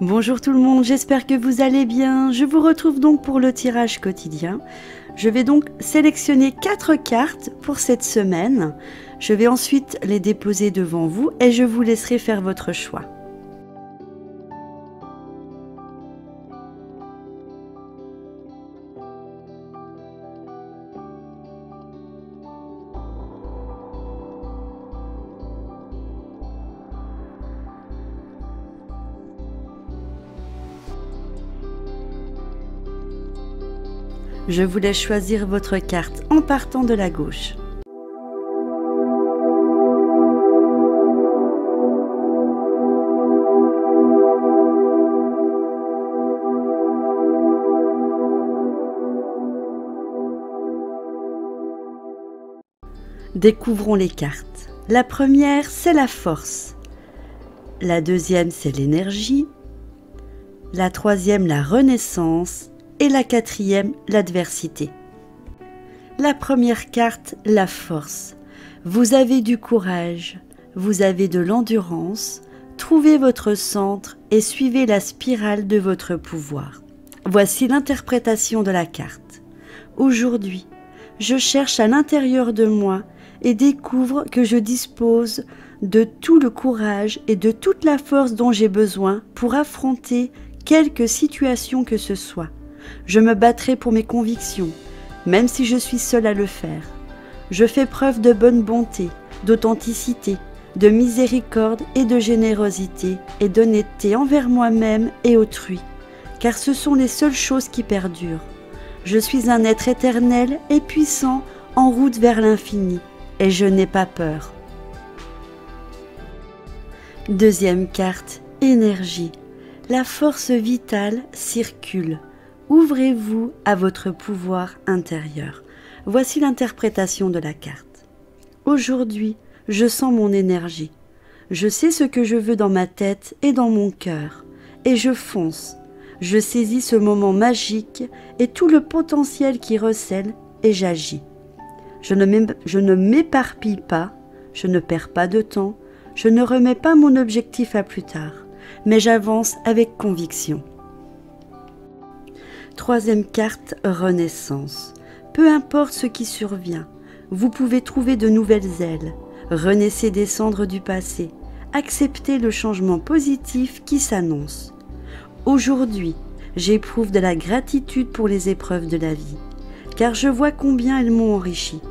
Bonjour tout le monde, j'espère que vous allez bien. Je vous retrouve donc pour le tirage quotidien. Je vais donc sélectionner 4 cartes pour cette semaine. Je vais ensuite les déposer devant vous et je vous laisserai faire votre choix. Je vous laisse choisir votre carte en partant de la gauche. Découvrons les cartes. La première, c'est la force. La deuxième, c'est l'énergie. La troisième, la renaissance. Et la quatrième, l'adversité. La première carte, la force. Vous avez du courage, vous avez de l'endurance, trouvez votre centre et suivez la spirale de votre pouvoir. Voici l'interprétation de la carte. Aujourd'hui, je cherche à l'intérieur de moi et découvre que je dispose de tout le courage et de toute la force dont j'ai besoin pour affronter quelque situation que ce soit. Je me battrai pour mes convictions, même si je suis seule à le faire. Je fais preuve de bonne bonté, d'authenticité, de miséricorde et de générosité et d'honnêteté envers moi-même et autrui, car ce sont les seules choses qui perdurent. Je suis un être éternel et puissant en route vers l'infini, et je n'ai pas peur. Deuxième carte, énergie. La force vitale circule. Ouvrez-vous à votre pouvoir intérieur. Voici l'interprétation de la carte. Aujourd'hui, je sens mon énergie. Je sais ce que je veux dans ma tête et dans mon cœur. Et je fonce. Je saisis ce moment magique et tout le potentiel qui recèle et j'agis. Je ne m'éparpille pas, je ne perds pas de temps, je ne remets pas mon objectif à plus tard, mais j'avance avec conviction. Troisième carte, renaissance. Peu importe ce qui survient, vous pouvez trouver de nouvelles ailes, renaissez des cendres du passé, acceptez le changement positif qui s'annonce. Aujourd'hui, j'éprouve de la gratitude pour les épreuves de la vie, car je vois combien elles m'ont enrichi.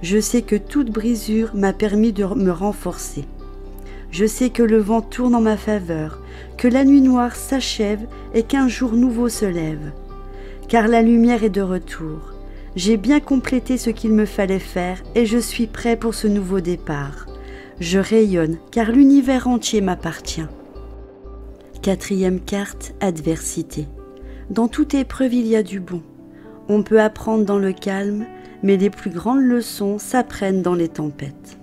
Je sais que toute brisure m'a permis de me renforcer. Je sais que le vent tourne en ma faveur, que la nuit noire s'achève et qu'un jour nouveau se lève. Car la lumière est de retour. J'ai bien complété ce qu'il me fallait faire et je suis prêt pour ce nouveau départ. Je rayonne car l'univers entier m'appartient. Quatrième carte, adversité. Dans toute épreuve, il y a du bon. On peut apprendre dans le calme, mais les plus grandes leçons s'apprennent dans les tempêtes.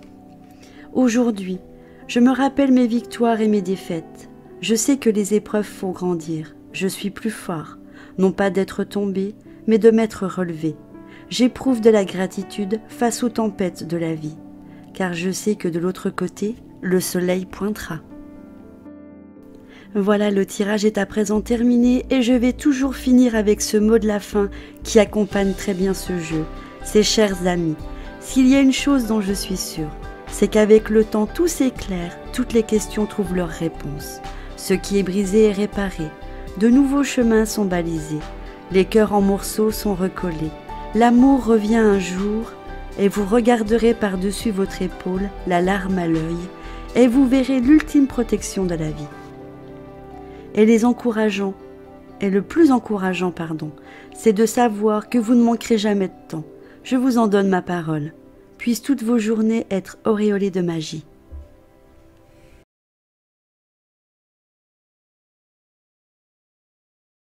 Aujourd'hui, je me rappelle mes victoires et mes défaites. Je sais que les épreuves font grandir. Je suis plus fort. Non pas d'être tombé, mais de m'être relevé. J'éprouve de la gratitude face aux tempêtes de la vie, car je sais que de l'autre côté, le soleil pointera. Voilà, le tirage est à présent terminé et je vais toujours finir avec ce mot de la fin qui accompagne très bien ce jeu. C'est chers amis, s'il y a une chose dont je suis sûre, c'est qu'avec le temps tout s'éclaire, toutes les questions trouvent leur réponse. Ce qui est brisé est réparé. De nouveaux chemins sont balisés, les cœurs en morceaux sont recollés. L'amour revient un jour et vous regarderez par-dessus votre épaule, la larme à l'œil, et vous verrez l'ultime protection de la vie. Et le plus encourageant, c'est de savoir que vous ne manquerez jamais de temps. Je vous en donne ma parole. Puissent toutes vos journées être auréolées de magie.